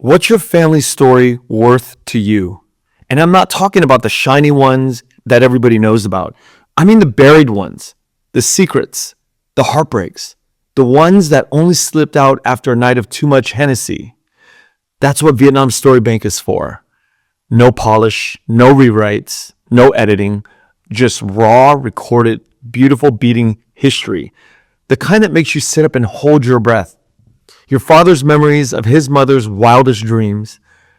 What's your family story worth to you? And I'm not talking about the shiny ones that everybody knows about. I mean the buried ones, the secrets, the heartbreaks, the ones that only slipped out after a night of too much Hennessy. That's what Vietnam Story Bank is for. No polish, no rewrites, no editing, just raw, recorded, beautiful beating history. The kind that makes you sit up and hold your breath. Your father's memories of his mother's wildest dreams,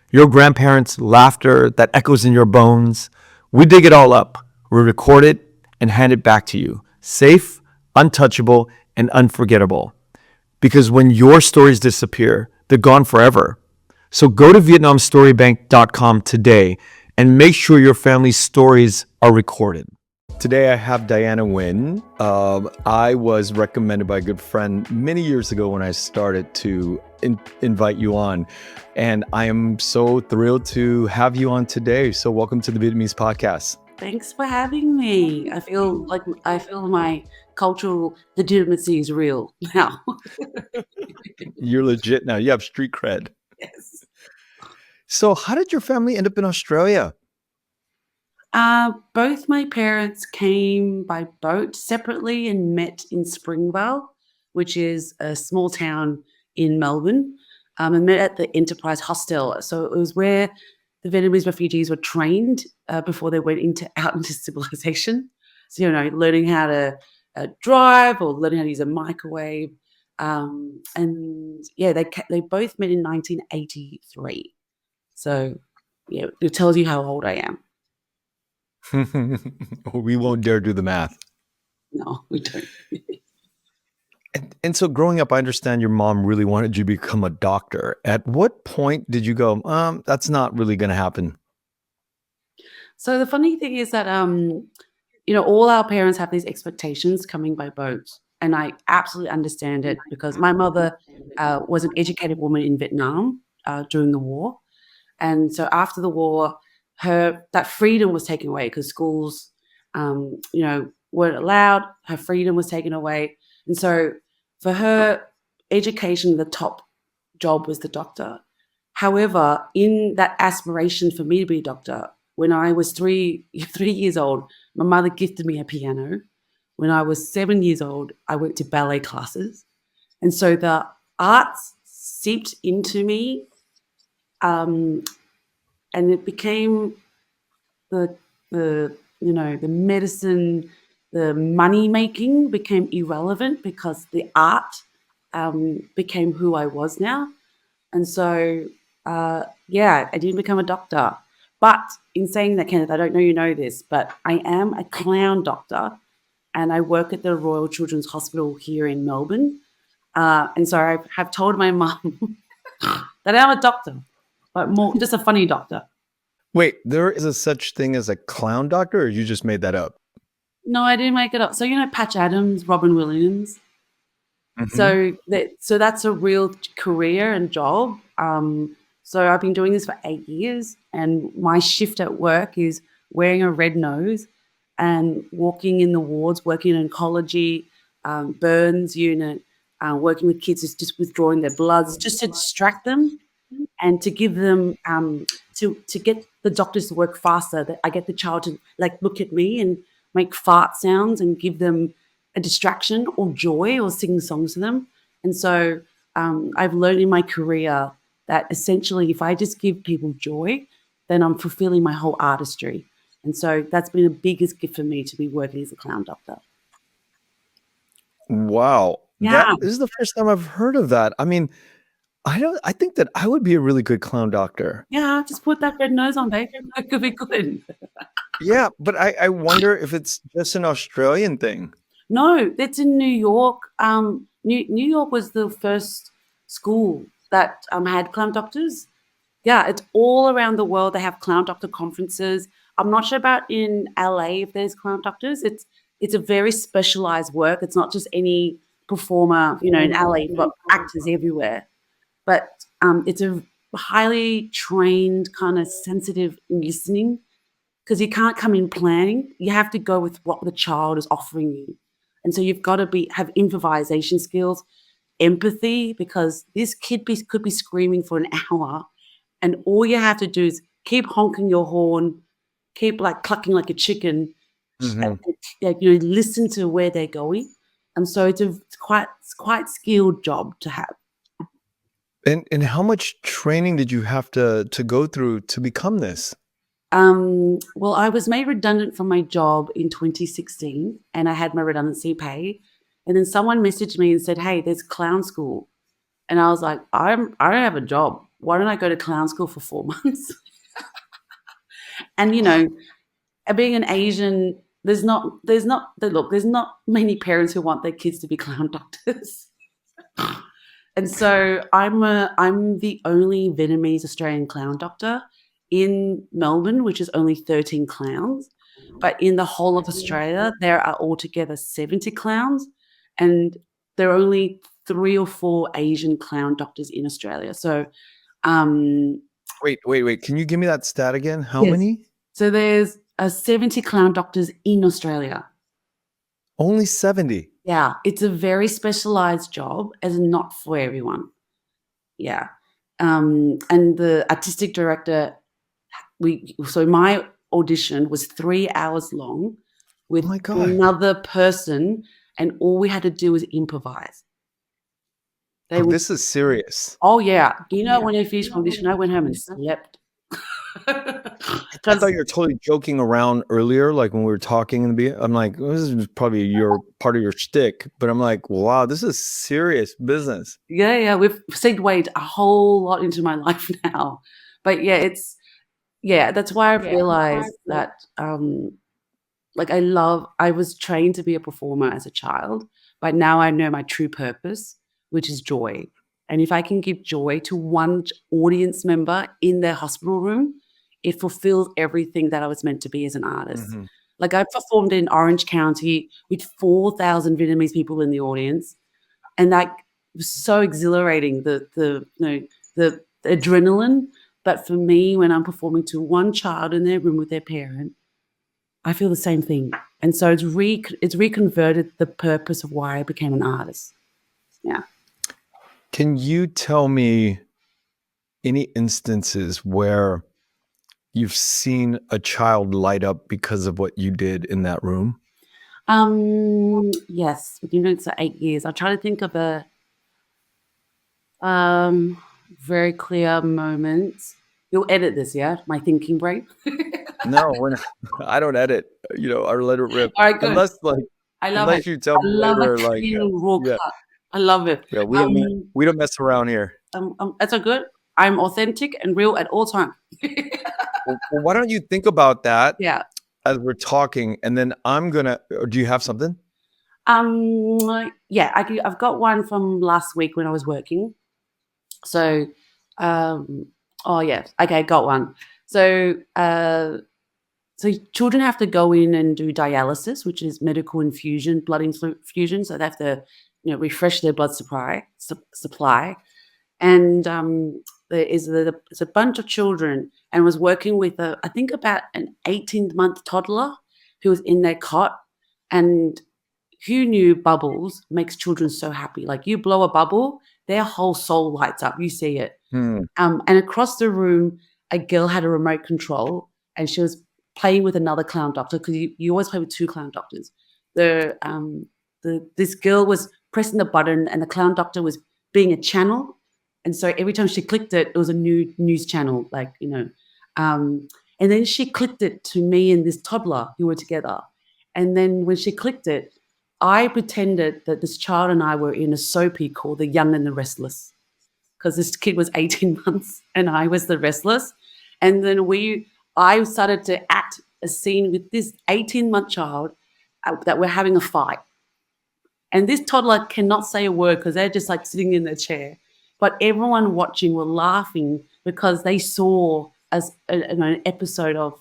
your grandparents' laughter that echoes in your bones. We dig it all up, we record it, and hand it back to you, safe, untouchable, and unforgettable. Because when your stories disappear, they're gone forever. So go to VietnamStoryBank.com today and make sure your family's stories are recorded. Today I have Diana Nguyen. I was recommended by a good friend many years ago when I started to invite you on. And I am so thrilled to have you on today. So welcome to the Vietnamese podcast. Thanks for having me. I feel my cultural legitimacy is real now. You're legit now. You have street cred. Yes. So how did your family end up in Australia? Both my parents came by boat separately and met in Springvale, which is a small town in Melbourne, and met at the Enterprise Hostel. So it was where the Vietnamese refugees were trained before they went out into civilization. So, learning how to drive or learning how to use a microwave. And yeah, they both met in 1983. So yeah, it tells you how old I am. We won't dare do the math. No, we don't. And so growing up, I understand your mom really wanted you to become a doctor. At what point did you go, that's not really going to happen? So the funny thing is that all our parents have these expectations coming by boat, and I absolutely understand it because my mother was an educated woman in Vietnam during the war, and so after the war, that freedom was taken away because schools, weren't allowed. Her freedom was taken away, and so for her, education, the top job was the doctor. However, in that aspiration for me to be a doctor, when I was three 3 years old, my mother gifted me a piano. When I was 7 years old, I went to ballet classes, and so the arts seeped into me, and it became the medicine, the money making became irrelevant because the art became who I was now. And so, I didn't become a doctor. But in saying that, Kenneth, I don't know you know this, but I am a clown doctor and I work at the Royal Children's Hospital here in Melbourne. And so I have told my mum that I'm a doctor, but more just a funny doctor. Wait, there is a such thing as a clown doctor, or you just made that up? No, I didn't make it up. So, Patch Adams, Robin Williams. Mhm. So that's a real career and job. So I've been doing this for 8 years, and my shift at work is wearing a red nose and walking in the wards, working in oncology, burns unit, working with kids who's just withdrawing their bloods, just to distract them and to give them to get the doctors to work faster. That I get the child to look at me and make fart sounds and give them a distraction or joy or sing songs to them. And so I've learned in my career that essentially if I just give people joy, then I'm fulfilling my whole artistry. And so that's been the biggest gift for me to be working as a clown doctor. Wow. That Yeah. this is the first time I've heard of that. I mean, I think that I would be a really good clown doctor. Yeah, just put that red nose on, babe. That could be good. Yeah, but I wonder if it's just an Australian thing. No, that's in New York. New York was the first school that had clown doctors. Yeah, it's all around the world. They have clown doctor conferences. I'm not sure about in LA if there's clown doctors. It's a very specialized work. It's not just any performer. In LA, you've got actors everywhere, but it's a highly trained, kind of sensitive listening because you can't come in planning. You have to go with what the child is offering you, and so you've got to have improvisation skills. empathy, because this kid could be screaming for an hour, and all you have to do is keep honking your horn, keep like clucking like a chicken, Mhm. like, listen to where they're going. And so it's quite skilled job to have. And how much training did you have to go through to become this? Well, I was made redundant from my job in 2016, and I had my redundancy pay. And then someone messaged me and said, "Hey, there's clown school." And I was like, I don't have a job. Why don't I go to clown school for 4 months? And being an Asian, there's not many parents who want their kids to be clown doctors. And so I'm the only Vietnamese Australian clown doctor in Melbourne, which is only 13 clowns. But in the whole of Australia, there are altogether 70 clowns, and there are only 3 or 4 Asian clown doctors in Australia. So, um, Wait. Can you give me that stat again? How yes. many? So there's 70 clown doctors in Australia. Only 70. Yeah, it's a very specialized job, as not for everyone. Yeah. And the artistic director, so my audition was 3 hours long Oh with my god. another person, and all we had to do was improvise. They Oh, would this is serious. Oh, yeah. When I finished my audition, I went home and slept. I 'Cause thought you were totally joking around earlier, like when we were talking in the beginning. I'm like, this is probably your part of your shtick, but I'm like, wow, this is serious business. yeah, we've segued a whole lot into my life now. But that's why I've realized that, like, I was trained to be a performer as a child, but now I know my true purpose, which is joy. And if I can give joy to one audience member in their hospital room, it fulfills everything that I was meant to be as an artist. Mhm. Like, I performed in Orange County with 4,000 Vietnamese people in the audience, and that was so exhilarating, the adrenaline. But for me, when I'm performing to one child in their room with their parent, I feel the same thing. And so it's reconverted the purpose of why I became an artist. Yeah. Can you tell me any instances where you've seen a child light up because of what you did in that room? Yes, we've been doing it for 8 years. I'll try to think of a very clear moment. You'll edit this, yeah? My thinking break. No, we're not. I don't edit, or let it rip. All right, good. Unless like I love it. unless you tell I me love a later, like, clean raw yeah, cut. I love it. yeah, we don't mess around here. That's so good. I'm authentic and real at all time. Well, why don't you think about that Yeah. as we're talking, and then I'm gonna. Or do you have something? Yeah, I've got one from last week when I was working. So, oh yeah, okay, got one. So, so children have to go in and do dialysis, which is medical infusion, blood infusion. So they have to, refresh their blood supply. And there's a bunch of children, and was working with I think about an 18-month toddler who was in their cot. And who knew bubbles makes children so happy? Like, you blow a bubble, their whole soul lights up. You see it. Hmm. And across the room, a girl had a remote control, and she was playing with another clown doctor, because you always play with 2 clown doctors. This girl was pressing the button, and the clown doctor was being a channel. And so every time she clicked it, it was a new news channel, and then she clicked it to me and this toddler who were together. And then when she clicked it, I pretended that this child and I were in a soapy called The Young and the Restless, because this kid was 18 months and I was the restless. And then I started to act a scene with this 18-month child, that we're having a fight. And this toddler cannot say a word because they're just like sitting in their chair. But everyone watching were laughing because they saw an episode of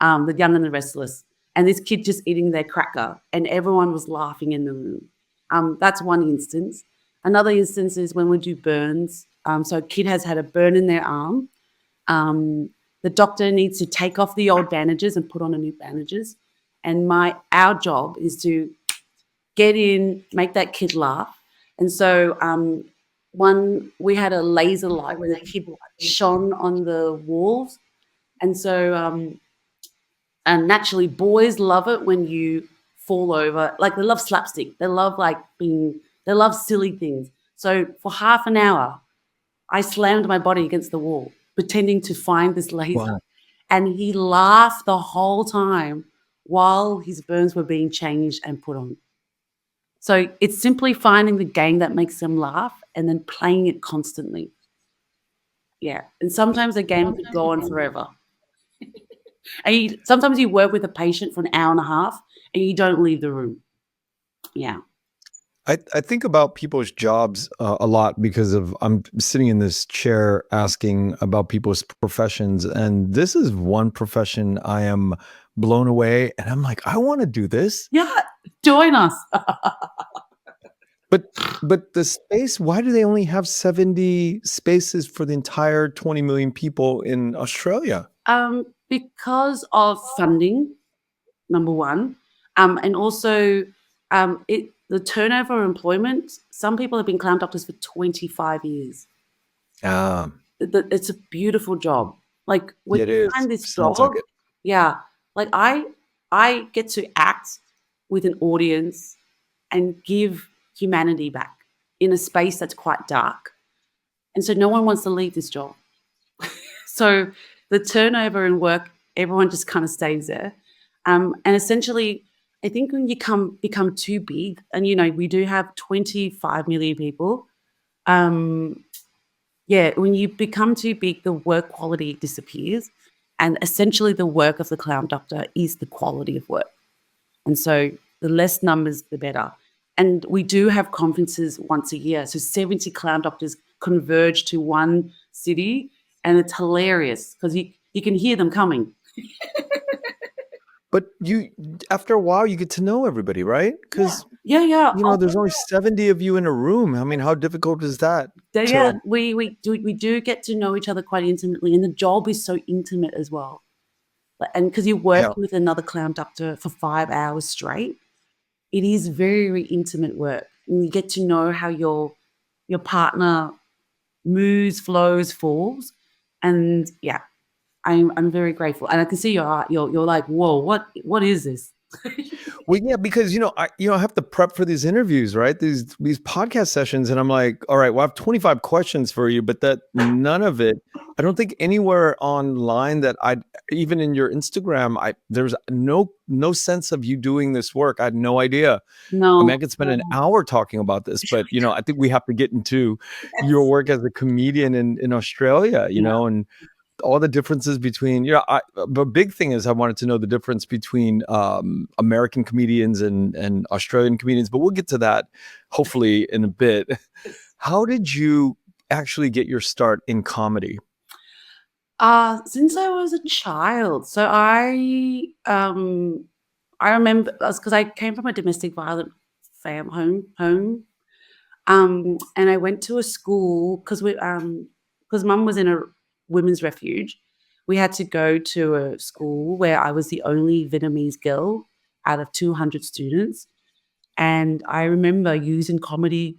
The Young and the Restless, and this kid just eating their cracker, and everyone was laughing in the room. That's one instance. Another instance is when we do burns. So a kid has had a burn in their arm. The doctor needs to take off the old bandages and put on a new bandages. And our job is to get in, make that kid laugh, And so we had a laser light where the kid shone on the walls. And so and naturally boys love it when you fall over. Like they love slapstick. They love they love silly things. So for half an hour, I slammed my body against the wall, pretending to find this laser. Wow. And he laughed the whole time while his burns were being changed and put on. So it's simply finding the game that makes them laugh and then playing it constantly. Yeah. And sometimes the game could go on forever. And sometimes you work with a patient for an hour and a half and you don't leave the room. Yeah. I think about people's jobs a lot because I'm sitting in this chair asking about people's professions, and this is one profession I am blown away, and I'm like, I want to do this. Yeah. Join us. But the space, why do they only have 70 spaces for the entire 20 million people in Australia? Because of funding, number one, and also the turnover of employment. Some people have been clown doctors for 25 years. It's a beautiful job. Like when It you is. find this Sounds like job, it. yeah. Like I get to act with an audience and give humanity back in a space that's quite dark. And so no one wants to leave this job. So the turnover in work, everyone just kind of stays there. And essentially, I think when you become too big, and we do have 25 million people, yeah, when you become too big, the work quality disappears. And essentially the work of the clown doctor is the quality of work. And so the less numbers, the better. And we do have conferences once a year. So 70 clown doctors converge to one city, and it's hilarious because you can hear them coming. But after a while, you get to know everybody, right? Because Yeah. there's only 70 of you in a room. I mean, how difficult is that? Yeah, we do get to know each other quite intimately, and the job is so intimate as well. And because you work Yeah. with another clown doctor for 5 hours straight, it is very, very intimate work. And you get to know how your partner moves, flows, falls. And yeah, I'm very grateful. And I can see you're like, whoa, what is this? Well, yeah, because I have to prep for these interviews, right? These podcast sessions, and I'm like, all right, well, I have 25 questions for you, but that none of it. I don't think anywhere online that even in your Instagram, there's no sense of you doing this work. I had no idea. I mean, No. I could spend an hour talking about this, but I think we have to get into your work as a comedian in Australia, Yeah. and all the differences between, the big thing is I wanted to know the difference between American comedians and Australian comedians, but we'll get to that hopefully in a bit. How did you actually get your start in comedy? Since I was a child. So I remember because I came from a domestic violent home. And I went to a school because mum was in a women's refuge. We had to go to a school where I was the only Vietnamese girl out of 200 students. And I remember using comedy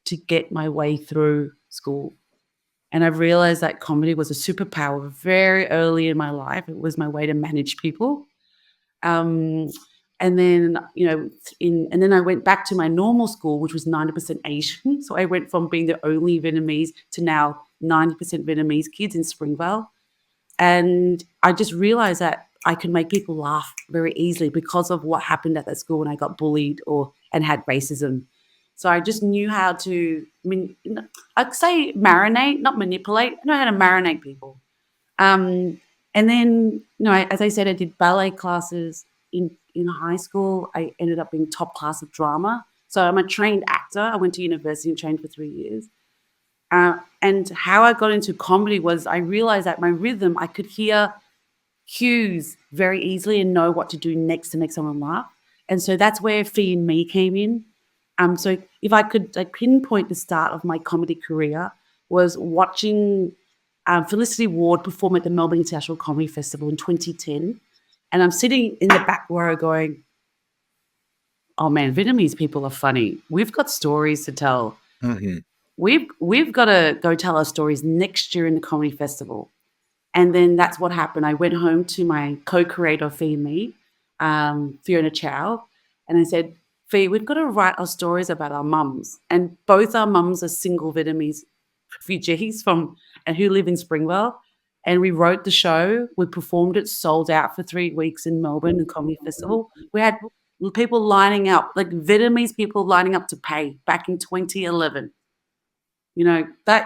to get my way through school. And I've realized that comedy was a superpower very early in my life. It was my way to manage people. Um, and then, and then I went back to my normal school, which was 90% Asian. So I went from being the only Vietnamese to now 90% Vietnamese kids in Springvale. And I just realized that I could make people laugh very easily because of what happened at that school when I got bullied and had racism. So I just knew how to, I'd say marinate, not manipulate. I know how to marinate people. And then, as I said, I did ballet classes in high school. I ended up being top class of drama. So I'm a trained actor. I went to university and trained for 3 years. And how I got into comedy was I realized that my rhythm, I could hear cues very easily and know what to do next to make someone laugh. And so that's where Phi and Me came in. So if I could pinpoint the start of my comedy career was watching Felicity Ward perform at the Melbourne International Comedy Festival in 2010. And I'm sitting in the back row going, oh man, Vietnamese people are funny. We've got stories to tell. Mhm. We've got to go tell our stories next year in the comedy festival. And then that's what happened. I went home to my co-creator of Phi and Me, Fiona Chow, and I said, Phi, we've got to write our stories about our mums. And both our mums are single Vietnamese refugees and who live in Springvale. And we wrote the show. We performed it, sold out for 3 weeks in Melbourne, the comedy festival. We had people lining up, like Vietnamese people lining up to pay back in 2011. That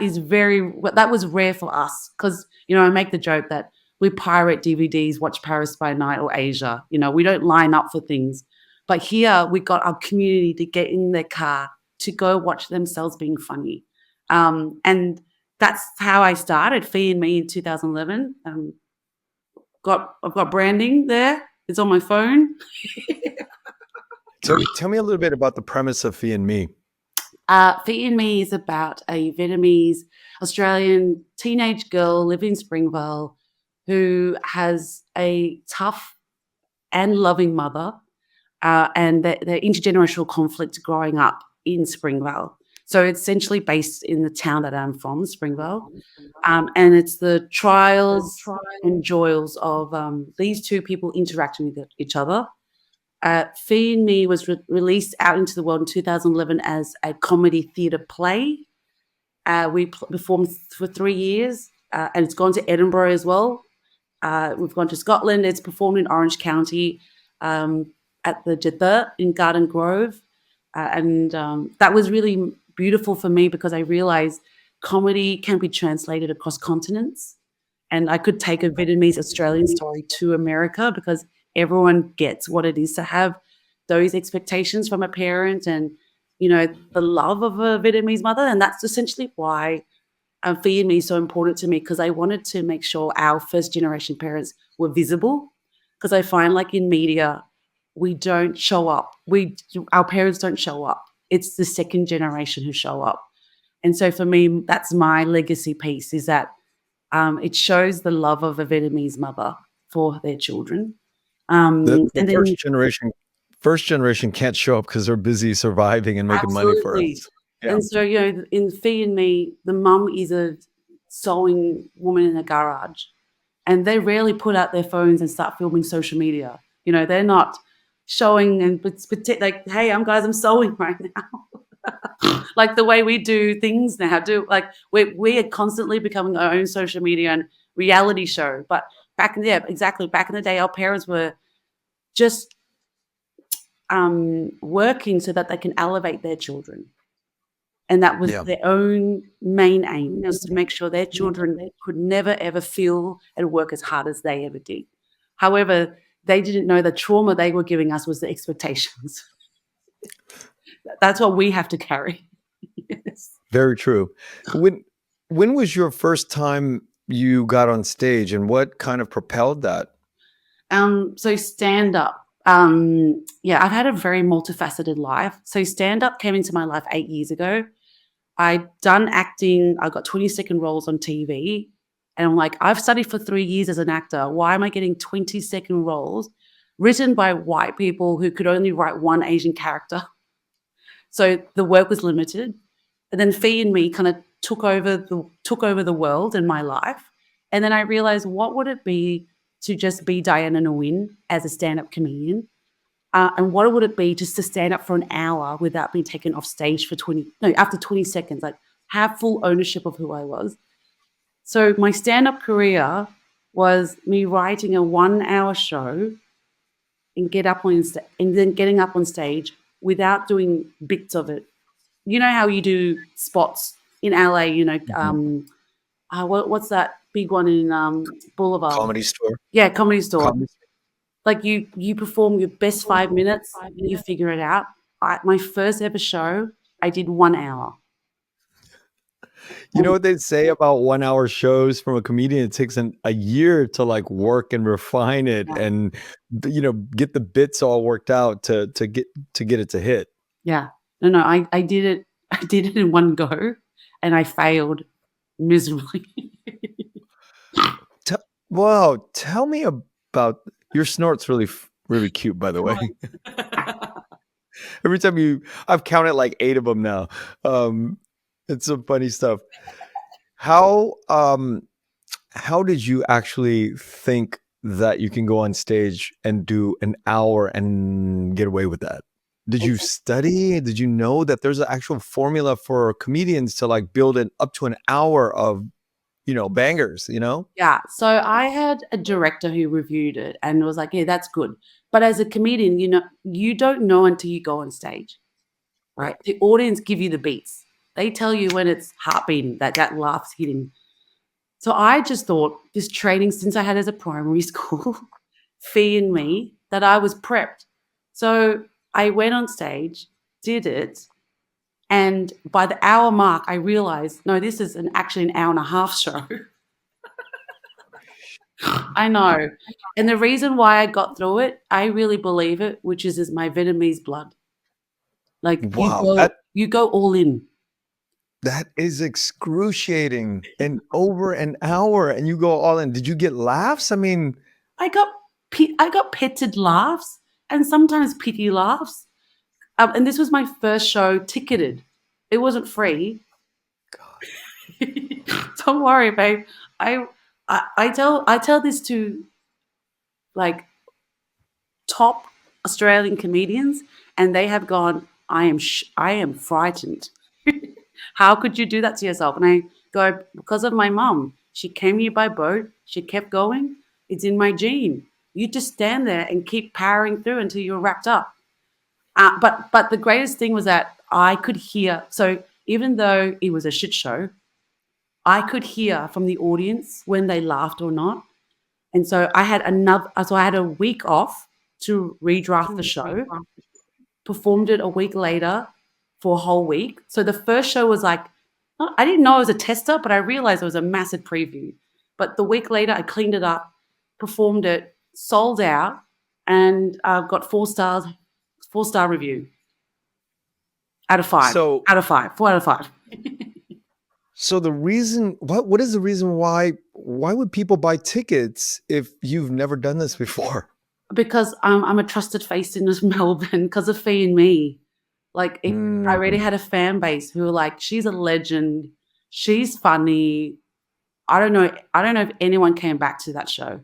was rare for us because, I make the joke that we pirate DVDs, watch Paris by Night or Asia. We don't line up for things. But here we got our community to get in their car to go watch themselves being funny. And that's how I started Phi and Me in 2011. I've got branding there. It's on my phone. Tell me a little bit about the premise of Phi and Me. Phi and Me is about a Vietnamese-Australian teenage girl living in Springvale who has a tough and loving mother, and the intergenerational conflict growing up in Springvale. So it's essentially based in the town that I'm from, Springvale, and it's the trials and joys of these two people interacting with each other. Phi and Me was released out into the world in 2011 as a comedy theatre play. We performed for 3 years, and it's gone to Edinburgh as well. We've gone to Scotland. It's performed in Orange County at the Jitha in Garden Grove. And that was really beautiful for me because I realized comedy can be translated across continents. And I could take a Vietnamese-Australian story to America because everyone gets what it is to have those expectations from a parent and, the love of a Vietnamese mother. And that's essentially why Phi and Me is so important to me, because I wanted to make sure our first generation parents were visible. Because I find like in media, we don't show up. Our parents don't show up. It's the second generation who show up. And so for me, that's my legacy piece, is that it shows the love of a Vietnamese mother for their children. The And then first generation can't show up because they're busy surviving and making money for absolutely. us. Yeah. And so, in Phi and Me, the mum is a sewing woman in a garage, and they rarely put out their phones and start filming social media. They're not showing and like, hey, I'm sewing right now. Like the way we do things now. We are constantly becoming our own social media and reality show. But back in the day, our parents were just working so that they can elevate their children. And that was Yeah. their own main aim, was to make sure their children could never, ever feel and work as hard as they ever did. However, they didn't know the trauma they were giving us was the expectations. That's what we have to carry. Yes. Very true. When was your first time you got on stage, and what kind of propelled that? So stand-up. I've had a very multifaceted life. So stand-up came into my life 8 years ago. I'd done acting. I got 20-second roles on TV. And I'm like, I've studied for 3 years as an actor. Why am I getting 20-second roles written by white people who could only write one Asian character? So the work was limited. And then Phi and Me kind of took over the world and my life. And then I realized, what would it be to just be Diana Nguyen as a stand-up comedian? And what would it be just to stand up for an hour without being taken off stage for after 20 seconds, like have full ownership of who I was. So my stand-up career was me writing a 1-hour show and then getting up on stage without doing bits of it. You know how you do spots in LA, what's that big one in Boulevard? Comedy Store. Yeah, Comedy Store. Comedy Like you perform your best 5 minutes and you figure it out. My first ever show, I did 1 hour. You know what they say about 1-hour shows from a comedian? It takes a year to like work and refine it, Yeah. and get the bits all worked out to get it to hit. Yeah. No, I did it. I did it in one go, and I failed miserably. Wow, tell me about your snort's really cute, by the way. Every time I've counted like 8 of them now. Um, it's some funny stuff. How how did you actually think that you can go on stage and do an hour and get away with that? Did you study? Did you know that there's an actual formula for comedians to like build it up to an hour of, bangers, Yeah, so I had a director who reviewed it and was like, "Yeah, that's good." But as a comedian, you don't know until you go on stage, right? The audience give you the beats. They tell you when it's heartbeating, that laugh's hitting. So I just thought this training since I had as a primary school, Phi and Me, that I was prepped. So I went on stage, did it, and by the hour mark, I realized, no, this is actually an hour and a half show. I know. And the reason why I got through it, I really believe it, which is my Vietnamese blood. Like Wow, you go all in. that is excruciating. And over an hour and you go all in. Did you get laughs? I mean, I got I got petted laughs and sometimes pity laughs. And this was my first show ticketed. It wasn't free. Don't worry, babe. I, I tell this to like top Australian comedians, and they have gone, I am frightened. How could you do that to yourself? And I go, because of my mum. She came here by boat. She kept going. It's in my gene. You just stand there and keep powering through until you're wrapped up. But the greatest thing was that I could hear. So even though it was a shit show, I could hear from the audience when they laughed or not. And so I had a week off to redraft the show, performed it a week later for a whole week. So the first show was like, I didn't know it was a tester, but I realized it was a massive preview. But the week later, I cleaned it up, performed it, sold out, and got 4 stars, 4-star review out of 5. so Out of 5, 4 out of 5. so the reason what is the reason why would people buy tickets if you've never done this before? Because I'm a trusted face in this Melbourne because of Phi and Me. Like I already Mm. had a fan base who were like, she's a legend, she's funny. I don't know if anyone came back to that show.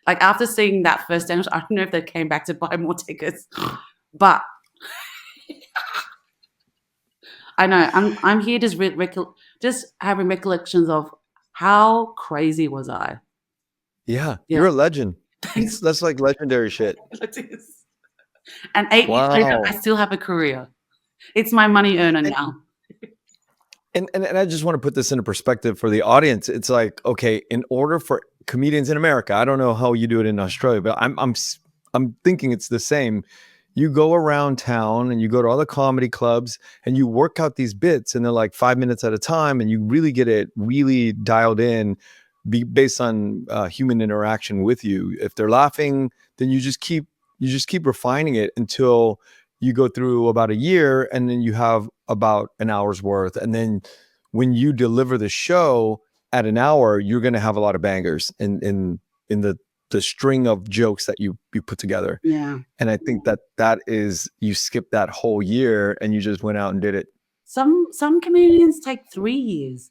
Like after seeing that first dance, I don't know if they came back to buy more tickets. But I know I'm here just just having recollections of how crazy was I. Yeah, you're Yeah. a legend. Thanks. That's like legendary shit. It is. And 8 years later, I Wow. still have a career. It's my money earner And now. and I just want to put this into perspective for the audience. It's like, okay, in order for comedians in America, I don't know how you do it in Australia, but I'm thinking it's the same. You go around town and you go to all the comedy clubs and you work out these bits and they're like 5 minutes at a time and you really get it really dialed in based on human interaction with you. If they're laughing, then you just keep refining it until you go through about a year and then you have about an hour's worth. And then when you deliver the show at an hour, you're going to have a lot of bangers in the string of jokes that you put together. Yeah. And I think that is, you skipped that whole year and you just went out and did it. Some comedians take 3 years,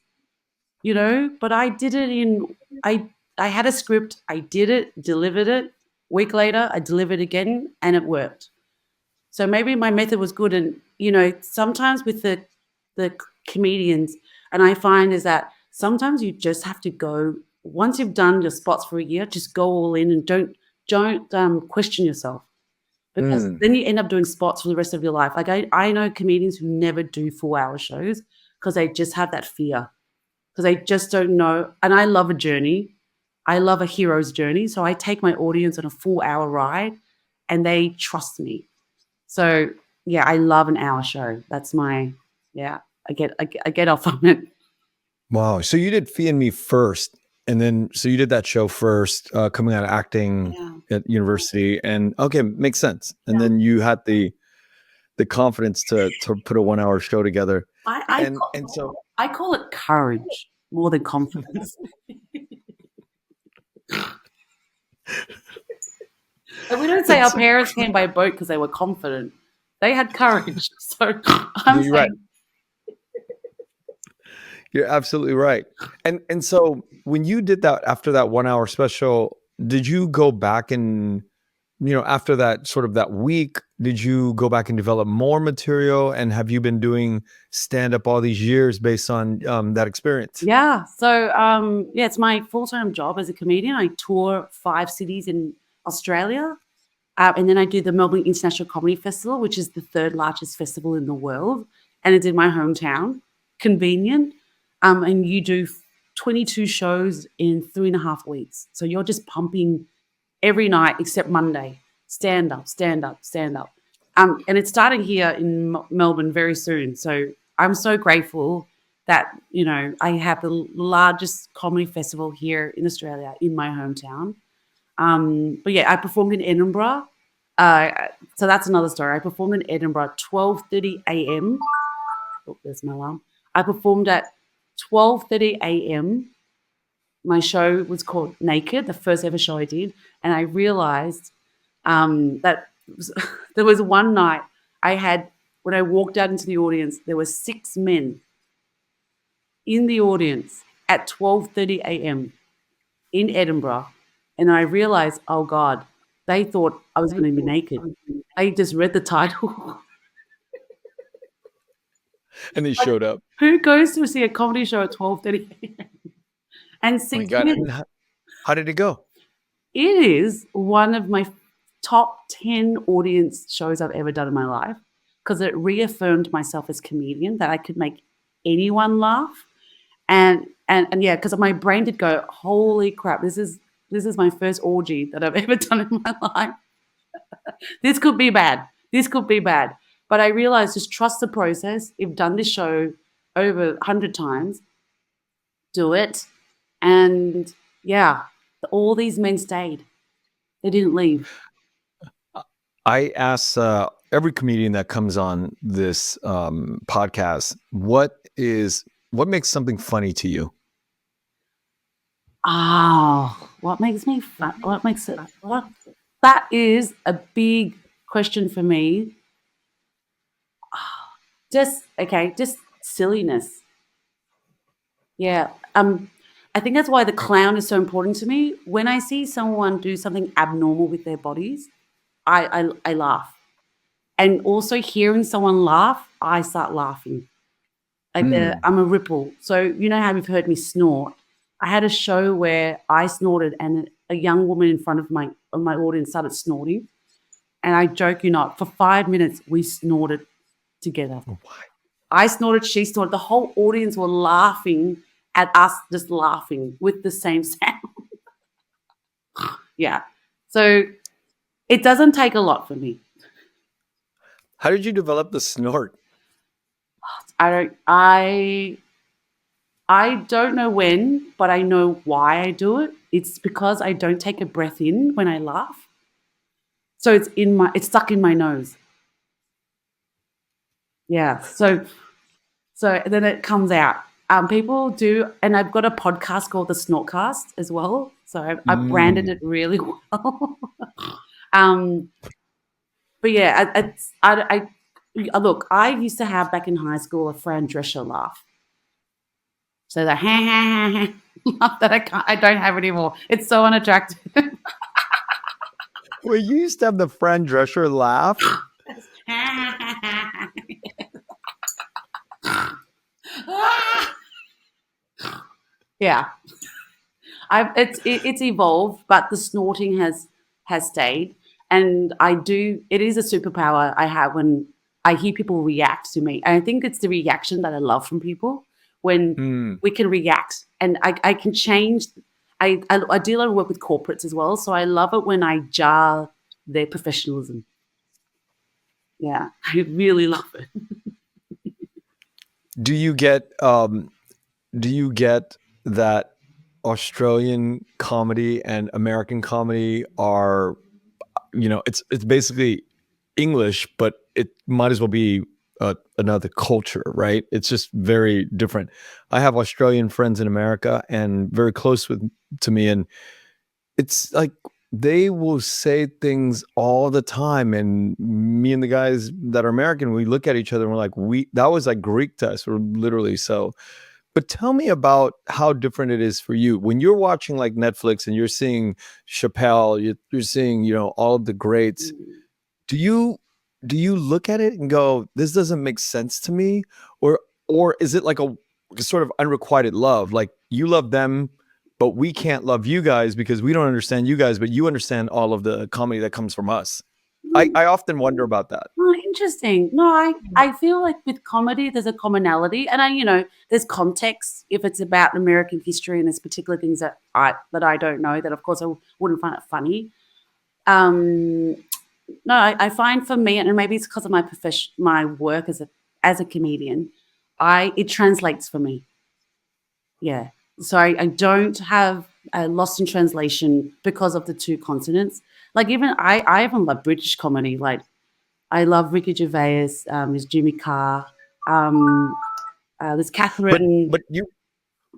but I did it I had a script, I did it, delivered it. Week later, I delivered again and it worked. So maybe my method was good. And sometimes with the comedians, and I find is that sometimes you just have to go once you've done your spots for a year, just go all in and don't question yourself, because Mm. then you end up doing spots for the rest of your life. Like I know comedians who never do full-hour shows because they just have that fear, because they just don't know. And I love a journey. I love a hero's journey. So I take my audience on a full-hour ride and they trust me. So yeah, I love an hour show. That's my yeah. I get off on it. Wow. So you did Phi and Me first, and then so you did that show first, coming out of acting Yeah. at university, and okay, makes sense. And Yeah. then you had the confidence to put a 1 hour show together, I I and call, so I call it courage more than confidence. And we don't say and our so parents came by boat because they were confident. They had courage. So I'm You're right. saying, You're absolutely right. And so when you did that after that 1 hour special, did you go back and after that sort of that week, did you go back and develop more material? And have you been doing stand up all these years based on that experience? yeah. So yeah, it's my full-time job as a comedian. I tour 5 cities in Australia. And then I do the Melbourne International Comedy Festival, which is the 3rd largest festival in the world. And it's in my hometown. Convenient. And you do 22 shows in 3.5 weeks. So you're just pumping every night except Monday. Stand up, stand up, stand up. And it's starting here in Melbourne very soon. So I'm so grateful that, I have the largest comedy festival here in Australia in my hometown. But yeah, I performed in Edinburgh. So that's another story. I performed in Edinburgh at 12:30 a.m. Oh, there's my alarm. I performed at 12:30 a.m. My show was called Naked, the first ever show I did, and I realized that there was one night I had when I walked out into the audience, there were 6 men in the audience at 12:30 a.m. in Edinburgh, and I realized, oh God, they thought I was going to be naked. I just read the title. And they showed up. Who goes to see a comedy show at 12:30 a.m.? And Oh my 6 God. And men. how did it go? It is one of my top 10 audience shows I've ever done in my life because it reaffirmed myself as comedian that I could make anyone laugh. And yeah, because my brain did go, holy crap, this is my first orgy that I've ever done in my life. This could be bad. This could be bad. But I realized just trust the process. You've done this show over 100 times. Do it. And yeah, all these men stayed. They didn't leave. I ask every comedian that comes on this podcast, what makes something funny to you? Oh, what makes me fun? What makes it? What? That is a big question for me. Just silliness. Yeah. I think that's why the clown is so important to me. When I see someone do something abnormal with their bodies, I laugh. And also hearing someone laugh, I start laughing. I'm a ripple. So you know how you've heard me snort. I had a show where I snorted, and a young woman in front of my audience started snorting. And I joke you not, for 5 minutes we snorted together. I snorted, she snorted. The whole audience were laughing at us, just laughing with the same sound. Yeah. So it doesn't take a lot for me. How did you develop the snort? I don't know when, but I know why I do it. It's because I don't take a breath in when I laugh. So it's stuck in my nose. Yeah. So then it comes out. People do, and I've got a podcast called the Snort Cast as well. So I branded it really well. um, but yeah, look. I used to have back in high school a Fran Drescher laugh. So the ha ha ha ha laugh that I don't have anymore. It's so unattractive. Well, you used to have the Fran Drescher laugh. Yeah, it's evolved, but the snorting has stayed, and I do. It is a superpower I have when I hear people react to me. And I think it's the reaction that I love from people when we can react, and I can change. I do a lot of work with corporates as well, so I love it when I jar their professionalism. Yeah, I really love it. Do you get that Australian comedy and American comedy are, it's basically English, but it might as well be another culture, right? It's just very different. I have Australian friends in America and very close to me, and it's like they will say things all the time, and me and the guys that are American, we look at each other and we're like, that was like Greek to us. We're literally so. But tell me about how different it is for you when you're watching like Netflix and you're seeing Chappelle, you're seeing, all of the greats. Mm. Do you look at it and go, this doesn't make sense to me? Or is it like a sort of unrequited love? Like you love them, but we can't love you guys because we don't understand you guys, but you understand all of the comedy that comes from us. I often wonder about that. Oh, interesting. No, I feel like with comedy, there's a commonality, and there's context. If it's about American history and there's particular things that I don't know, that of course I wouldn't find it funny. Um, no, I find for me, and maybe it's because of my work as a comedian, it translates for me. Yeah. So I don't have lost in translation because of the two continents. Like even I even love British comedy. Like I love Ricky Gervais. There's Jimmy Carr. Um, there's But Catherine. but you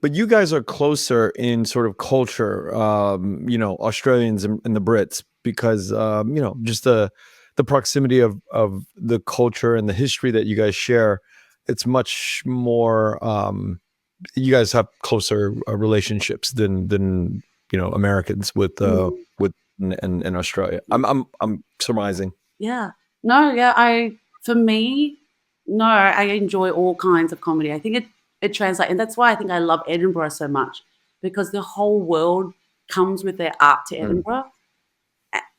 but you guys are closer in sort of culture, Australians and the Brits, because just the proximity of the culture and the history that you guys share. It's much more. You guys have closer relationships than Americans Mm, with and Australia. I'm surmising. yeah. No. Yeah. For me, no. I enjoy all kinds of comedy. I think it translates, and that's why I think I love Edinburgh so much because the whole world comes with their art to Mm. Edinburgh.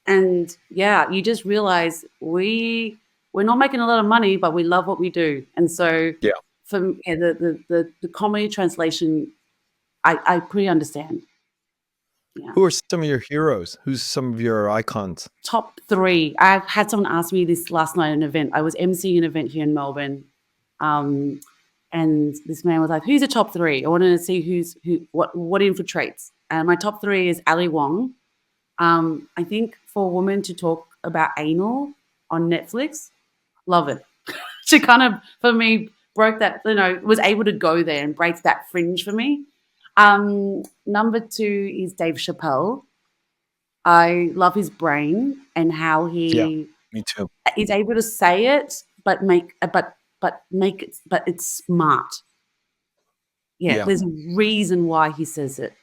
And yeah, you just realize we're not making a lot of money, but we love what we do. And so Yeah. the comedy translation, I pretty understand. Yeah. Who are some of your heroes? Who's some of your icons? Top three. I had someone ask me this last night at an event. I was emceeing an event here in Melbourne. Um, and this man was like, "Who's the top three?" I wanted to see what infiltrates. And my top three is Ali Wong. I think for a woman to talk about anal on Netflix, love it. She kind of, for me, broke that, was able to go there and break that fringe for me. Number two is Dave Chappelle. I love his brain and how Yeah, he me too. is able to say it, but it's smart. Yeah, Yeah. there's a reason why he says it.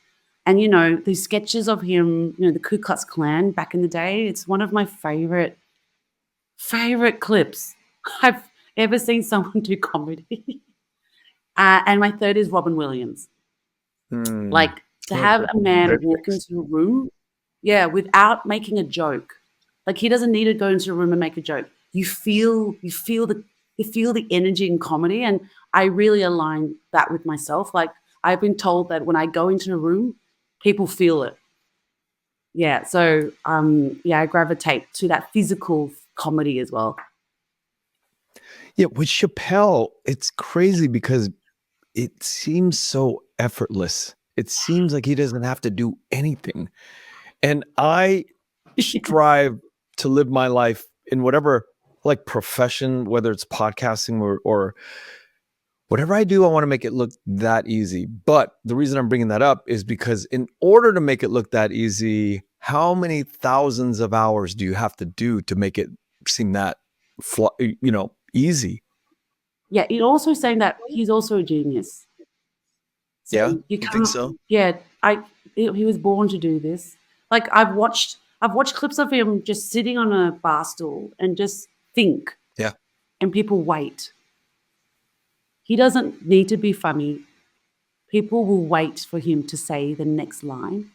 And the sketches of him, the Ku Klux Klan back in the day, it's one of my favorite clips I've ever seen someone do comedy. And my third is Robin Williams. Hmm. Like to Oh, have a man great walk picks. into a room, yeah, without making a joke. Like he doesn't need to go into a room and make a joke. You feel the energy in comedy, and I really align that with myself. Like I've been told that when I go into a room, people feel it. Yeah, so yeah, I gravitate to that physical comedy as well. Yeah, with Chappelle, it's crazy because it seems so effortless. It seems like he doesn't have to do anything. And I strive to live my life in whatever like profession, whether it's podcasting or whatever I do, I want to make it look that easy. But the reason I'm bringing that up is because in order to make it look that easy, how many thousands of hours do you have to do to make it seem that easy? Yeah, it also saying that he's also a genius. So Yeah, you you think can't. so? Yeah, he was born to do this. Like I've watched clips of him just sitting on a bar stool and just think, Yeah. and people wait. He doesn't need to be funny. People will wait for him to say the next line,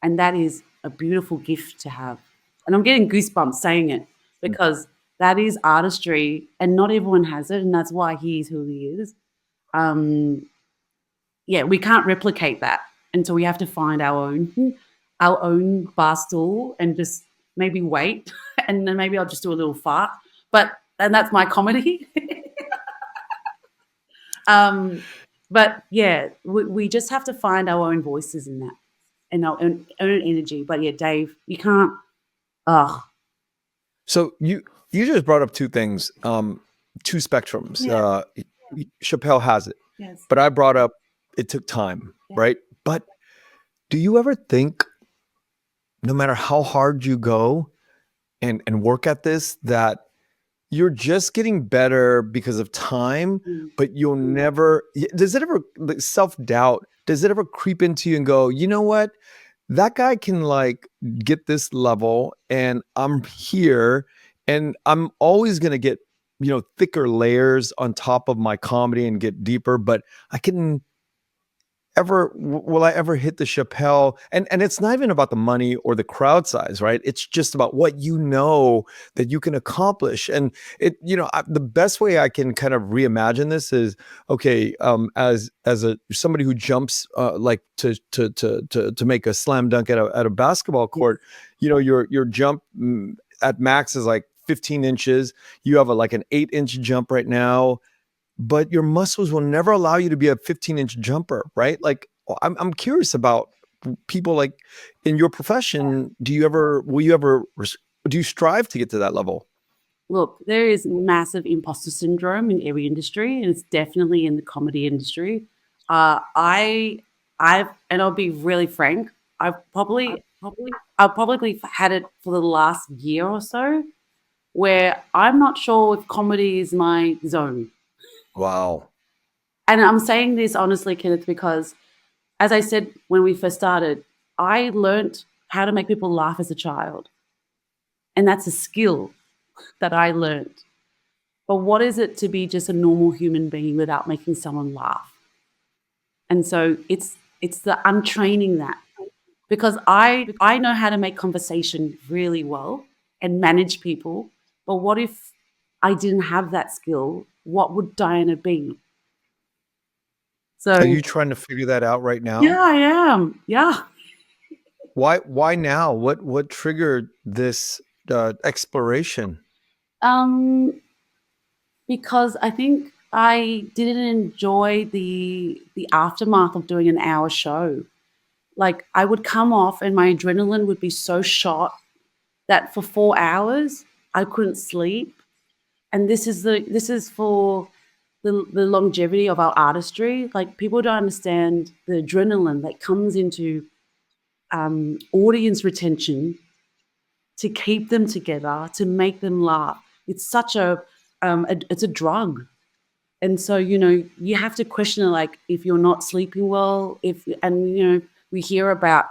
and that is a beautiful gift to have. And I'm getting goosebumps saying it because that is artistry, and not everyone has it, and that's why he is who he is. Um, yeah, we can't replicate that, and so we have to find our own bar stool and just maybe wait, and then maybe I'll just do a little fart. And that's my comedy. um, but yeah, we just have to find our own voices in that and our own energy. But yeah, Dave, you can't. Oh, So you just brought up two things, two spectrums. yeah, Chappelle has it, yes, but I brought up it took time, yeah. right? But do you ever think no matter how hard you go and work at this, that you're just getting better because of time, Mm. but you'll never. Does it ever, like, self-doubt? Does it ever creep into you and go, you know what? That guy can like get this level, and I'm here, and I'm always gonna get, thicker layers on top of my comedy and get deeper, but I can will I ever hit the Chappelle? And it's not even about the money or the crowd size, right? It's just about what that you can accomplish. And the best way I can kind of reimagine this is, okay, as a somebody who jumps, like to make a slam dunk at a basketball Yes. court, your jump, at max is like 15 inches. You have like an 8-inch jump right now, but your muscles will never allow you to be a 15-inch jumper, right? Like, I'm curious about people like in your profession. Do you strive to get to that level? Look, there is massive imposter syndrome in every industry, and it's definitely in the comedy industry. And I'll be really frank, I've probably had it for the last year or so, where I'm not sure if comedy is my zone. Wow. And I'm saying this honestly, Kenneth, because as I said when we first started, I learned how to make people laugh as a child, and that's a skill that I learned. But what is it to be just a normal human being without making someone laugh? And so it's the untraining that, because I know how to make conversation really well and manage people. But what if I didn't have that skill? What would Diana be? So Are you trying to figure that out right yeah, now? I am. Yeah. Why now? What triggered this exploration? Um, because I think I didn't enjoy the aftermath of doing an hour show. Like I would come off and my adrenaline would be so shot that for 4 hours I couldn't sleep. And this is for the longevity of our artistry. Like people don't understand the adrenaline that comes into audience retention to keep them together, to make them laugh. It's such it's a drug. And so, you have to question it, like if you're not sleeping well, we hear about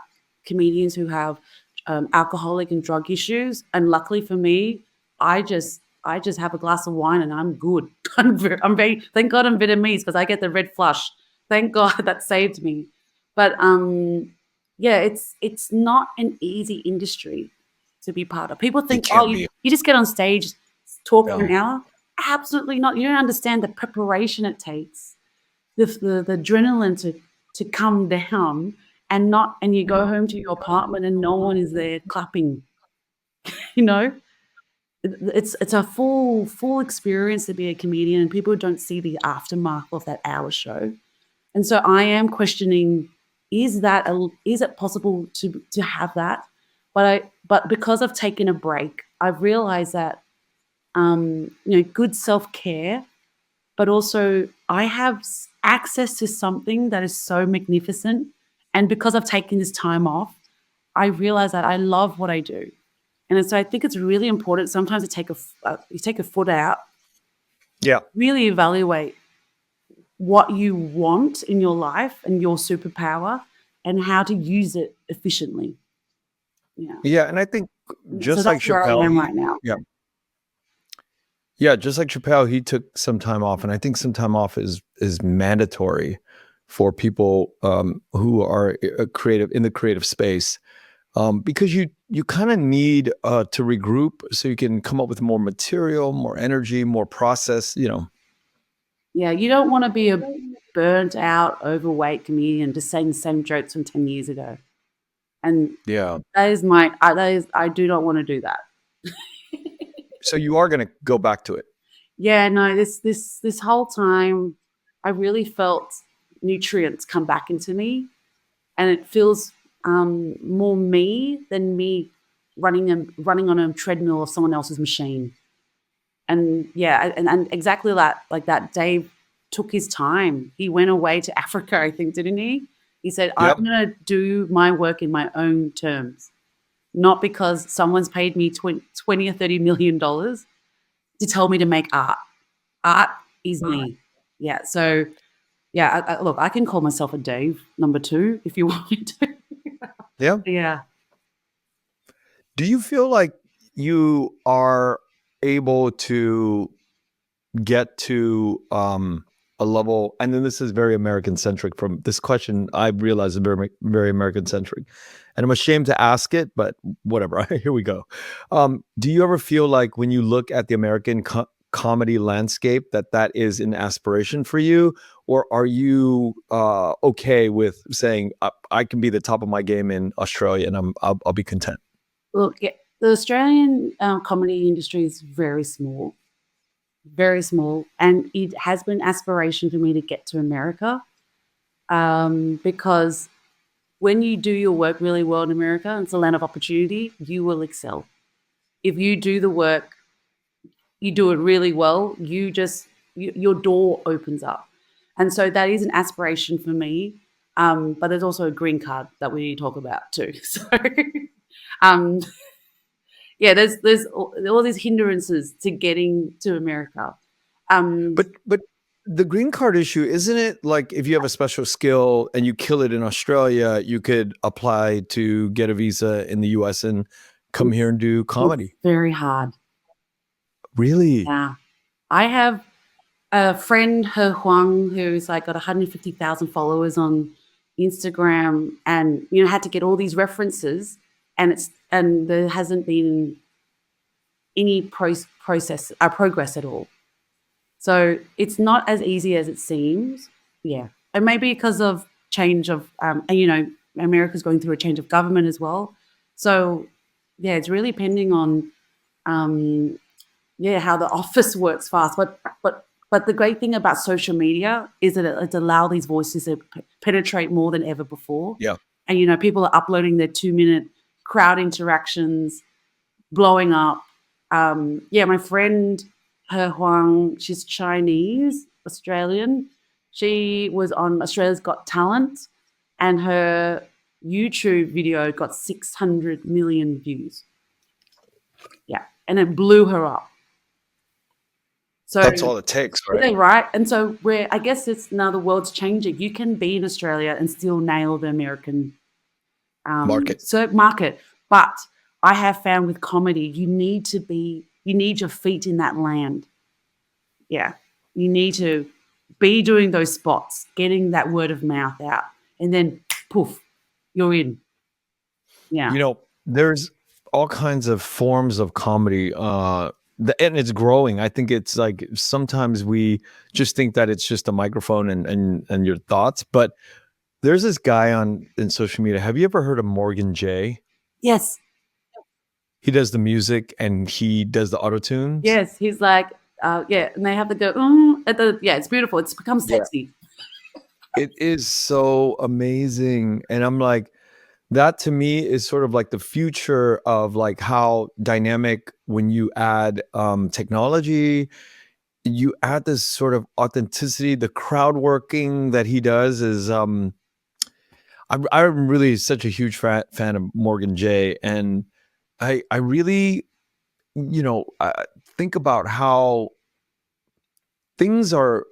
comedians who have alcoholic and drug issues. And luckily for me, I just have a glass of wine and I'm good. Thank God I'm Vietnamese because I get the red flush. Thank God that saved me. But yeah, it's not an easy industry to be part of. People It think, oh, can't be. you just get on stage, talk for Yeah. an hour. Absolutely not. You don't understand the preparation it takes, the adrenaline to come down, and you go home to your apartment and no one is there clapping. You know, it's a full experience to be a comedian, and people don't see the aftermath of that hour show. And so I am questioning: is it possible to have that? But because I've taken a break, I've realized that good self care, but also I have access to something that is so magnificent. And because I've taken this time off, I realize that I love what I do. And so I think it's really important sometimes to you take a foot out, Yeah. really evaluate what you want in your life and your superpower and how to use it efficiently. Yeah. Yeah, and I think So just like that's where I Chappelle, am right now. yeah. Yeah, just like Chappelle, he took some time off, and I think some time off is mandatory for people, who are creative in the creative space, because you kind of need to regroup so you can come up with more material, more energy, more process. Yeah, you don't want to be a burnt out, overweight comedian just saying the same jokes from 10 years ago. And Yeah. I do not want to do that. So you are going to go back to it. Yeah, no, this whole time I really felt nutrients come back into me, and it feels more me than me running on a treadmill of someone else's machine. And yeah, and exactly that, like that Dave took his time. He went away to Africa, I think, didn't he? He said, I'm Yep. gonna do my work in my own terms. not because someone's paid me 20 or $30 million to tell me to make art. Art is me. Yeah. So, yeah, look, I can call myself a Dave #2 if you want me to. Yeah. Yeah. Do you feel like you are able to get to a level, and then this is very American centric from this question, I realize is very, very American centric, and I'm ashamed to ask it, but whatever. Here we go. Do you ever feel like when you look at the American comedy landscape that is an aspiration for you, or are you okay with saying I can be the top of my game in Australia and I'll be content? Look, yeah, the Australian comedy industry is very small, and it has been aspiration for me to get to America, because when you do your work really well in America, it's a land of opportunity. You will excel if you do the work. You do it really well. Your door opens up, and so that is an aspiration for me. But there's also a green card that we talk about too. So, um, yeah, there's all these hindrances to getting to America. Um, But the green card issue, isn't it like if you have a special skill and you kill it in Australia, you could apply to get a visa in the US and come here and do it's comedy? very hard. Really? Yeah, I have a friend, He Huang, who's like got 150,000 followers on Instagram, and had to get all these references, and there hasn't been any progress at all. So it's not as easy as it seems. Yeah, and maybe because of change of, and America's going through a change of government as well. So yeah, it's really depending on, um, how the office works fast. But the great thing about social media is that it's allowed these voices to penetrate more than ever before. Yeah. And people are uploading their 2-minute crowd interactions, blowing up. Yeah, my friend He Huang, she's Chinese Australian. She was on Australia's Got Talent, and her YouTube video got 600 million views. Yeah, and it blew her up. So That's all it takes, are right? they right? And so where I guess it's now the world's changing. You can be in Australia and still nail the American Market. market. But I have found with comedy, you need your feet in that land. Yeah. You need to be doing those spots, getting that word of mouth out, and then poof, you're in. Yeah. There's all kinds of forms of comedy, and it's growing. I think it's like sometimes we just think that it's just a microphone and your thoughts, but there's this guy in social media. Have you ever heard of Morgan J? Yes. He does the music and he does the auto tunes. Yes. He's like, yeah, and they have to go, yeah, it's beautiful. It's become Yeah. sexy. It is so amazing. And I'm like, that to me is sort of like the future of like how dynamic when you add technology, you add this sort of authenticity. The crowd working that he does is I'm really such a huge fan of Morgan J, and I really think about how things are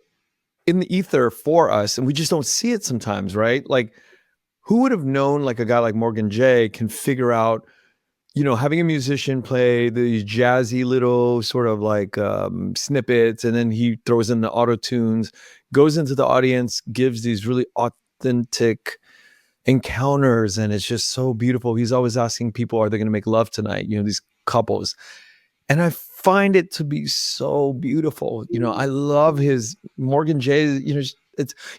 in the ether for us and we just don't see it sometimes, right? Like who would have known like a guy like Morgan J can figure out, having a musician play these jazzy little sort of like snippets, and then he throws in the auto tunes, goes into the audience, gives these really authentic encounters, and it's just so beautiful. He's always asking people, are they going to make love tonight? These couples. And I find it to be so beautiful. I love his Morgan J.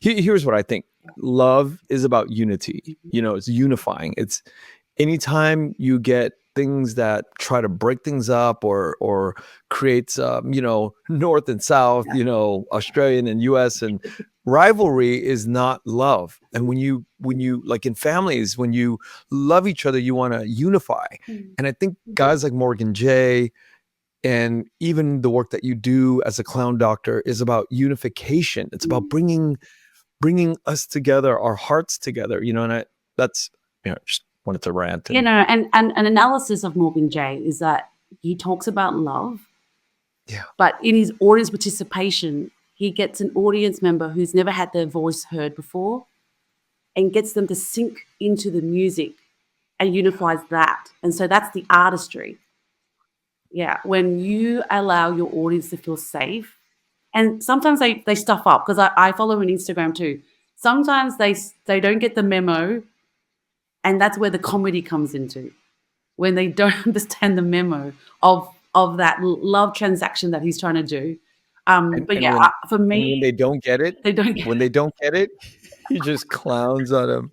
Here's what I think. Love is about unity. It's unifying. It's anytime you get things that try to break things up or creates north and south, Australian and US, and rivalry is not love. And when you like in families, when you love each other, you want to unify. And I think guys like Morgan J and even the work that you do as a clown doctor is about unification. It's about bringing us together, our hearts together, and that's just wanted to rant. You know, and an analysis of Morgan J is that he talks about love, Yeah. but in his audience participation, he gets an audience member who's never had their voice heard before and gets them to sink into the music and unifies that. And so that's the artistry. Yeah, when you allow your audience to feel safe, and sometimes they stuff up because I follow on Instagram too. Sometimes they don't get the memo, and that's where the comedy comes into, when they don't understand the memo of that love transaction that he's trying to do. And But and yeah, when for and when me, they don't get it, they don't get when they don't get it, he just clowns on them.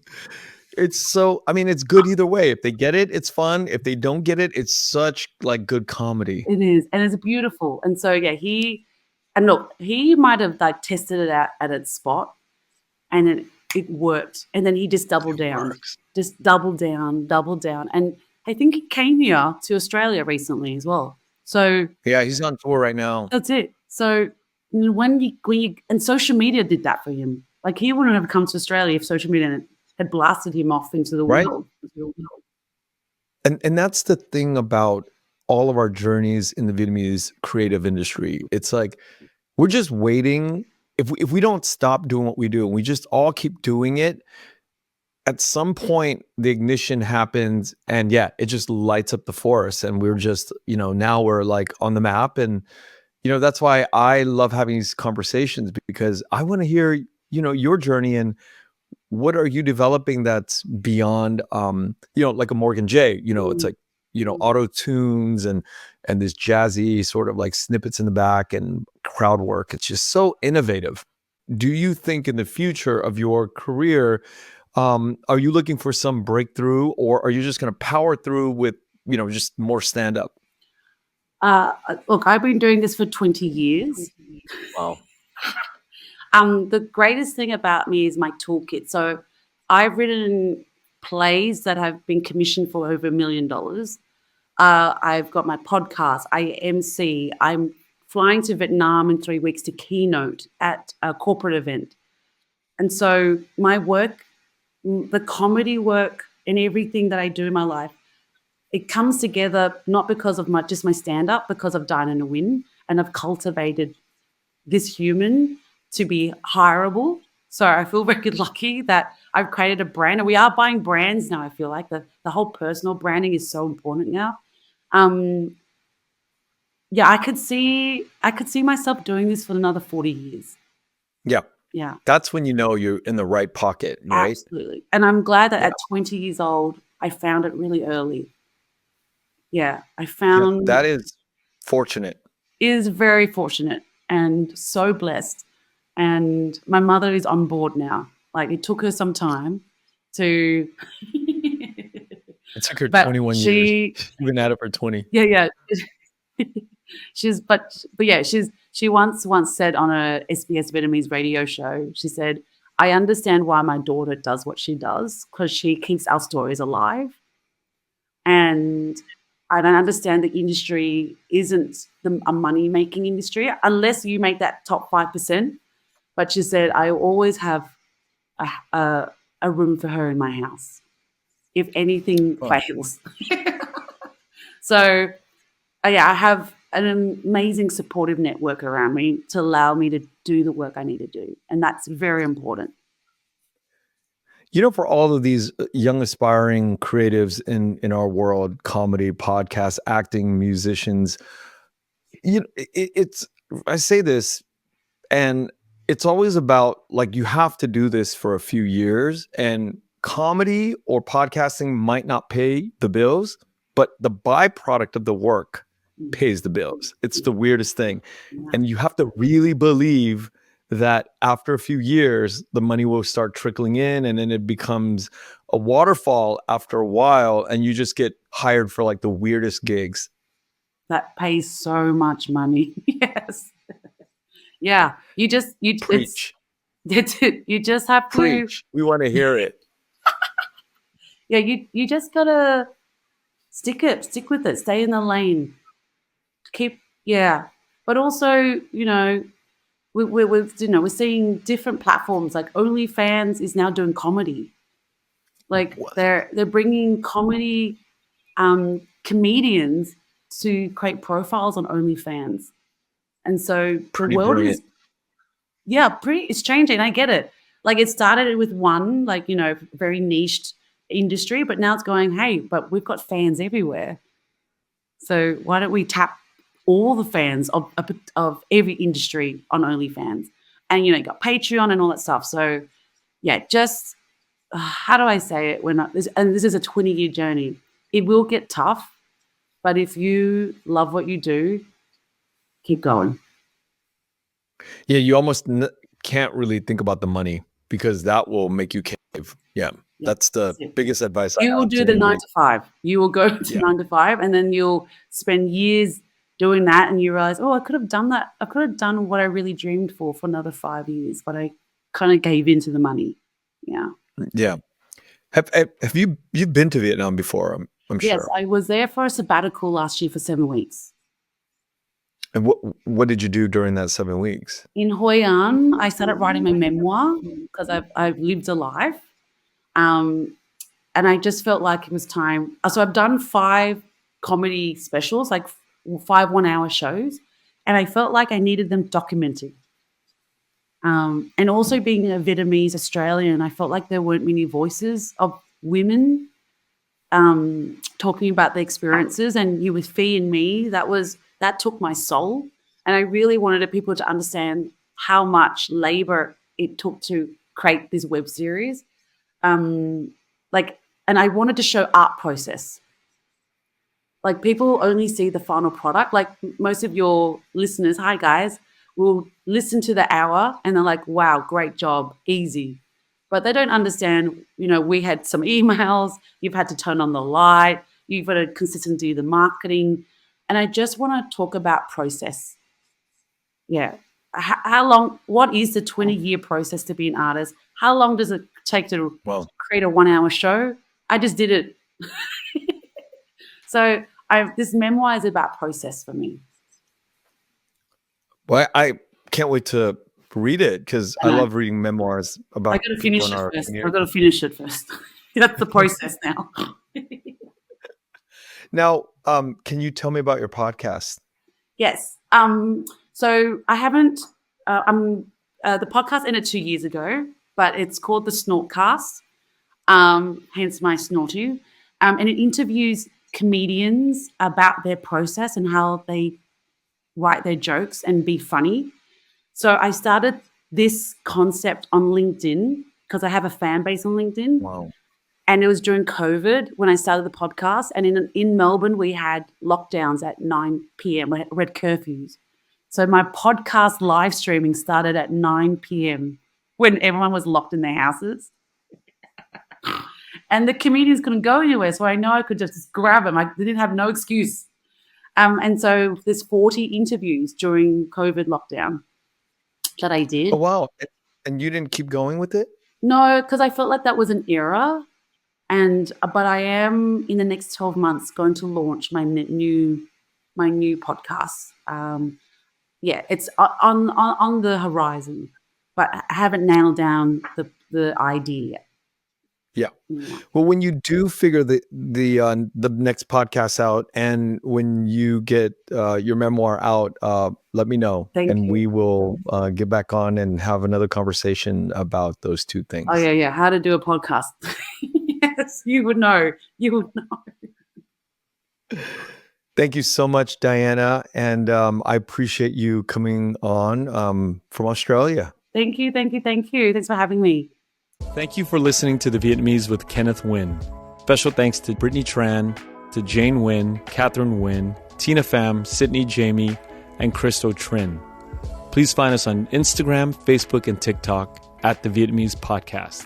It's so, I mean, it's good either way. If they get it, it's fun. If they don't get it, it's such like good comedy. it is, and it's beautiful. And so yeah, and look, he might have like tested it out at its spot, and it worked, and then he just doubled down, Works. doubled down, and I think he came here to Australia recently as well. So Yeah, he's on tour right now. that's it. So and social media did that for him. Like he wouldn't have come to Australia if social media had blasted him off into the Right? world. And that's the thing about all of our journeys in the Vietnamese creative industry. It's like we're just waiting. If we don't stop doing what we do and we just all keep doing it, at some point the ignition happens and yeah, it just lights up the forest and we're just, now we're like on the map. And that's why I love having these conversations, because I want to hear, your journey and what are you developing that's beyond like a Morgan J. It's like, auto tunes and this jazzy sort of like snippets in the back and crowd work. It's just so innovative. Do you think in the future of your career, are you looking for some breakthrough, or are you just going to power through with, just more stand up? Look, I've been doing this for 20 years. Wow. The greatest thing about me is my toolkit. So I've written plays that have been commissioned for over $1 million. I've got my podcast. I MC. I'm flying to Vietnam in 3 weeks to keynote at a corporate event. And so my work, the comedy work and everything that I do in my life, it comes together not because of just my stand-up, because of Dine and Win, and I've cultivated this human to be hireable. So I feel very lucky that I've created a brand, and we are buying brands now. I feel like the whole personal branding is so important now. Yeah, I could see myself doing this for another 40 years. Yeah. Yeah, That's when you're in the right pocket, right? absolutely. And I'm glad that Yeah. at 20 years old, I found it really early. Yeah, I Yeah, found that is fortunate. is very fortunate and so blessed. And my mother is on board now. Like it took her some time to It took her but 21 years. she You've been at it for 20. yeah. She once said on a SBS Vietnamese radio show, she said, I understand why my daughter does what she does, because she keeps our stories alive. And I don't understand the industry isn't a money-making industry unless you make that top 5%. But she said, I always have a room for her in my house if anything Huh. fails. So, yeah, I have an amazing supportive network around me to allow me to do the work I need to do. And that's very important. For all of these young aspiring creatives in our world, comedy, podcasts, acting, musicians, it's I say this, and it's always about like you have to do this for a few years, and comedy or podcasting might not pay the bills, but the byproduct of the work pays the bills. It's the weirdest thing. And you have to really believe that after a few years, the money will start trickling in, and then it becomes a waterfall after a while, and you just get hired for like the weirdest gigs. That pays so much money. Yes. Yeah. Preach. It's it. You just have to, Preach. We want to hear it. yeah, you just gotta stick with it, stay in the lane. Yeah. But also, we're seeing different platforms like OnlyFans is now doing comedy. Like What? they're bringing comedy comedians to create profiles on OnlyFans. And so the Pretty world brilliant. is, it's changing. I get it. Like it started with one, like, very niched industry, but now it's going, hey, but we've got fans everywhere. So why don't we tap all the fans of every industry on OnlyFans? And, you got Patreon and all that stuff. So, yeah, just how do I say it? This is a 20-year journey. It will get tough, but if you love what you do, keep going. Yeah, you almost can't really think about the money because that will make you cave. Yeah, that's the biggest advice I You will have do to the anybody. 9 to 5. You will go to 9 to 5, and then you'll spend years doing that, and you realize, oh, I could have done that. I could have done what I really dreamed for another 5 years, but I kind of gave into the money. Yeah. Yeah. Have you've been to Vietnam before? I'm Yes, sure. I was there for a sabbatical last year for 7 weeks. And what did you do during that 7 weeks? In Hoi An, I started writing my memoir because I've lived a life. And I just felt like it was time. So I've done 5 comedy specials, like 5 1-hour shows, and I felt like I needed them documented. And also being a Vietnamese-Australian, I felt like there weren't many voices of women talking about the experiences. And you with Phi and Me, that took my soul. And I really wanted people to understand how much labor it took to create this web series. And I wanted to show art process. Like people only see the final product. Like most of your listeners, hi guys, will listen to the hour and they're like, wow, great job, easy. But they don't understand, we had some emails, you've had to turn on the light, you've got to consistently do the marketing. And I just want to talk about process. Yeah. How long, what is the 20-year process to be an artist? How long does it take to create a 1-hour show? I just did it. So this memoir is about process for me. Well, I can't wait to read it because I love reading memoirs about. I got to finish it first. I've got to finish it first. That's the process now. Now, can you tell me about your podcast? Yes. So I haven't. The podcast ended 2 years ago, but it's called the Snort Cast. Hence my snorty. And it interviews comedians about their process and how they write their jokes and be funny. So I started this concept on LinkedIn because I have a fan base on LinkedIn. Wow. And it was during COVID when I started the podcast. And in Melbourne, we had lockdowns at 9 p.m. We had curfews. So my podcast live streaming started at 9 p.m. when everyone was locked in their houses. And the comedians couldn't go anywhere. So I know I could just grab them. I didn't have no excuse. And so there's 40 interviews during COVID lockdown that I did. Oh, wow. And you didn't keep going with it? No, because I felt like that was an era. But I am in the next 12 months going to launch my new podcast. It's on the horizon, but I haven't nailed down the idea yet. Yeah. Well, when you do figure the next podcast out, and when you get your memoir out, let me know, and we will get back on and have another conversation about those two things. Oh yeah, how to do a podcast. Yes, you would know. You would know. Thank you so much, Diana, and I appreciate you coming on from Australia. Thank you. Thanks for having me. Thank you for listening to The Vietnamese with Kenneth Nguyen. Special thanks to Brittany Tran, to Jane Nguyen, Catherine Nguyen, Tina Pham, Sydney Jamie, and Christo Trin. Please find us on Instagram, Facebook, and TikTok at The Vietnamese Podcast.